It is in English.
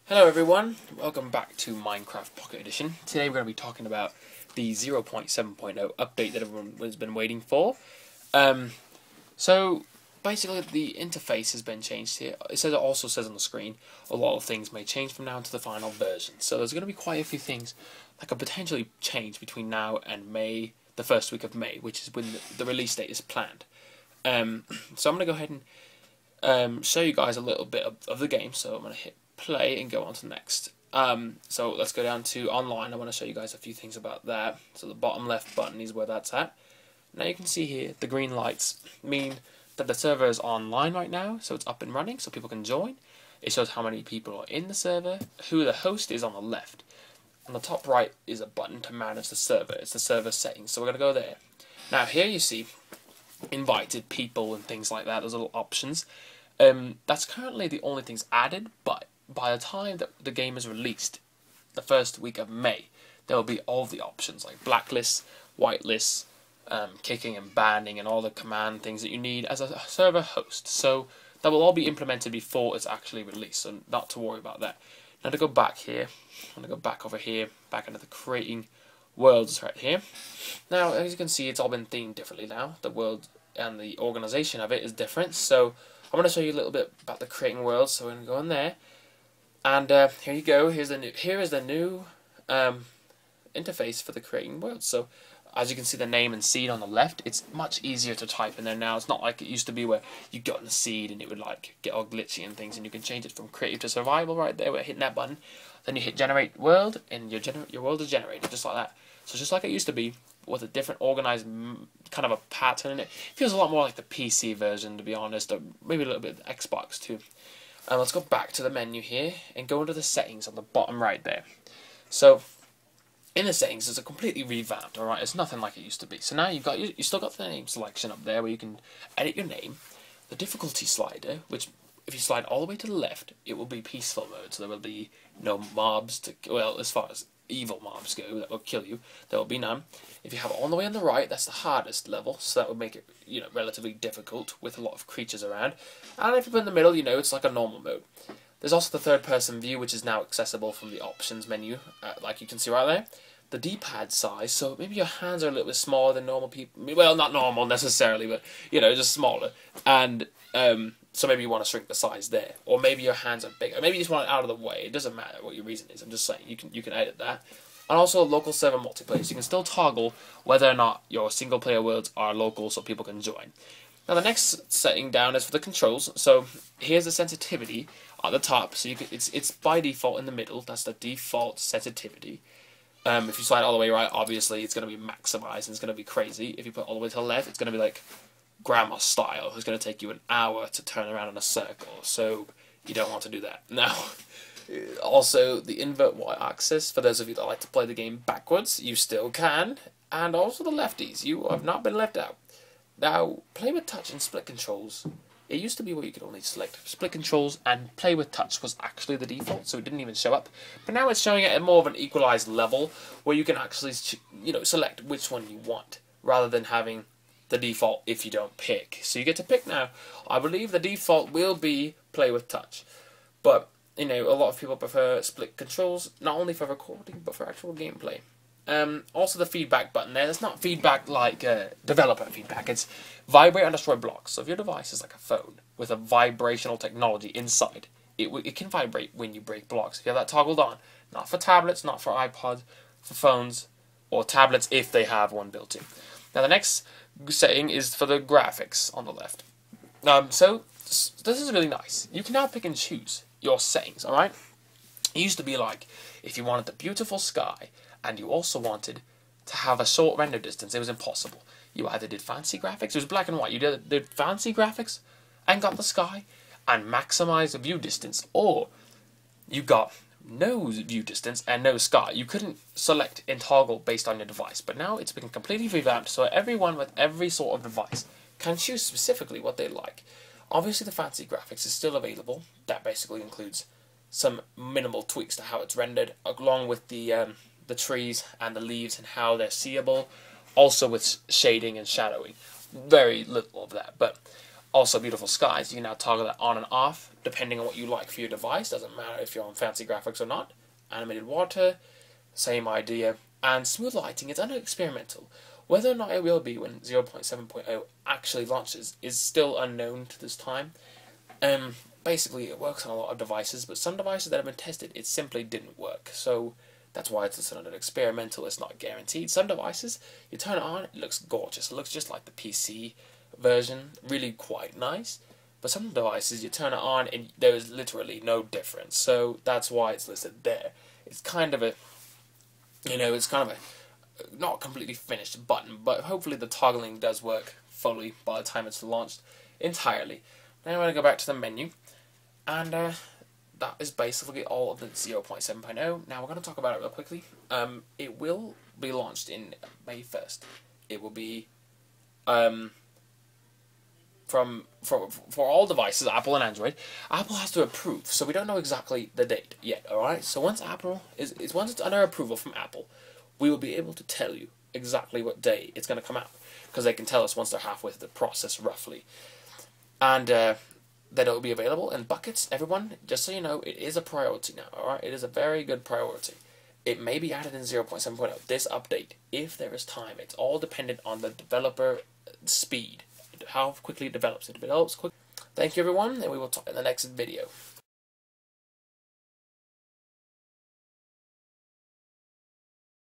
Hello everyone, welcome back to Minecraft Pocket Edition. Today we're going to be talking about the 0.7.0 update that everyone has been waiting for. So basically the interface has been changed here. It also says on the screen a lot of things may change from now to the final version. So there's going to be quite a few things that could potentially change between now and May, the first week of May, which is when the release date is planned. So I'm going to go ahead and show you guys a little bit of the game. So I'm going to hit play and go on to next. So let's go down to online. I want to show you guys a few things about that. So the bottom left button is where that's at. Now you can see here the green lights mean that the server is online right now, so it's up and running so people can join. It shows how many people are in the server, who the host is on the left. On the top right is a button to manage the server. It's the server settings, so we're going to go there. Now here you see invited people and things like that, those little options. That's currently the only things added, but by the time that the game is released, the first week of May, there will be all the options like blacklists, whitelists, kicking and banning, and all the command things that you need as a server host. So that will all be implemented before it's actually released, so not to worry about that. Now to go back here, I'm going to go back over here, back into the creating worlds right here. Now as you can see, it's all been themed differently now. The world and the organization of it is different. So I'm going to show you a little bit about the creating worlds. So we're going to go in there. And here you go. Here is the new interface for the creating world. So as you can see, the name and seed on the left, it's much easier to type in there now. It's not like it used to be where you got in the seed and it would like get all glitchy and things, and you can change it from creative to survival right there. We're hitting that button. Then you hit generate world, and your world is generated just like that. So just like it used to be, with a different organized kind of a pattern in it. It feels a lot more like the PC version, to be honest, or maybe a little bit of the Xbox too. Let's go back to the menu here and go into the settings on the bottom right there. So in the settings, it's a completely revamped. All right, it's nothing like it used to be. So now you still got the name selection up there where you can edit your name. The difficulty slider, which if you slide all the way to the left, it will be peaceful mode. So there will be no mobs as far as evil mobs go that will kill you. There will be none. If you have it all the way on the right, that's the hardest level, so that would make it relatively difficult with a lot of creatures around. And if you put in the middle, it's like a normal mode. There's also the third person view, which is now accessible from the options menu, like you can see right there. The D-pad size, so maybe your hands are a little bit smaller than normal people. Well, not normal necessarily, but just smaller. And so maybe you want to shrink the size there, or maybe your hands are bigger. Maybe you just want it out of the way. It doesn't matter what your reason is. I'm just saying you can edit that. And also local server multiplayer. So you can still toggle whether or not your single player worlds are local, so people can join. Now the next setting down is for the controls. So here's the sensitivity at the top. So it's by default in the middle. That's the default sensitivity. If you slide all the way right, obviously it's going to be maximized and it's going to be crazy. If you put all the way to the left, it's going to be like grandma style. It's going to take you an hour to turn around in a circle, so you don't want to do that. Now, also the invert y-axis, for those of you that like to play the game backwards, you still can, and also the lefties, you have not been left out. Now, play with touch and split controls. It used to be where you could only select split controls, and play with touch was actually the default, so it didn't even show up. But now it's showing it at more of an equalized level, where you can actually select which one you want, rather than having the default if you don't pick. So you get to pick now. I believe the default will be play with touch, but a lot of people prefer split controls, not only for recording but for actual gameplay. Also the feedback button there, it's not feedback like developer feedback, it's vibrate and destroy blocks. So if your device is like a phone with a vibrational technology inside, it can vibrate when you break blocks. If you have that toggled on, not for tablets, not for iPods, for phones or tablets if they have one built in. Now the next setting is for the graphics on the left. So this is really nice. You can now pick and choose your settings, alright? It used to be like, if you wanted the beautiful sky, and you also wanted to have a short render distance, it was impossible. You either did fancy graphics, it was black and white, you did fancy graphics, and got the sky, and maximized the view distance, or you got no view distance and no sky. You couldn't select and toggle based on your device, but now it's been completely revamped, so everyone with every sort of device can choose specifically what they like. Obviously the fancy graphics is still available. That basically includes some minimal tweaks to how it's rendered, along with the trees and the leaves and how they're seeable, also with shading and shadowing. Very little of that, but Also, Beautiful Skies, you can now toggle that on and off depending on what you like for your device. Doesn't matter if you're on fancy graphics or not. Animated water, same idea. And smooth lighting is under experimental. Whether or not it will be when 0.7.0 actually launches is still unknown to this time. Basically, it works on a lot of devices, but some devices that have been tested, it simply didn't work. So that's why it's listed under experimental. It's not guaranteed. Some devices, you turn it on, it looks gorgeous. It looks just like the PC version, really quite nice. But some devices, you turn it on, and there is literally no difference. So that's why it's listed there. It's kind of a, it's kind of a not completely finished button, but hopefully the toggling does work fully by the time it's launched entirely. Now I'm going to go back to the menu, and that is basically all of the 0.7.0. Now we're going to talk about it real quickly. It will be launched in May 1st. It will be for all devices, Apple and Android. Apple has to approve, so we don't know exactly the date yet. All right. So once once it's under approval from Apple, we will be able to tell you exactly what day it's going to come out, because they can tell us once they're halfway through the process roughly, and then it will be available in buckets. Everyone, just so you know, it is a priority now. All right. It is a very good priority. It may be added in 0.7.0. This update, if there is time, it's all dependent on the developer speed. How quickly it develops. It develops quick. Thank you, everyone, and we will talk in the next video.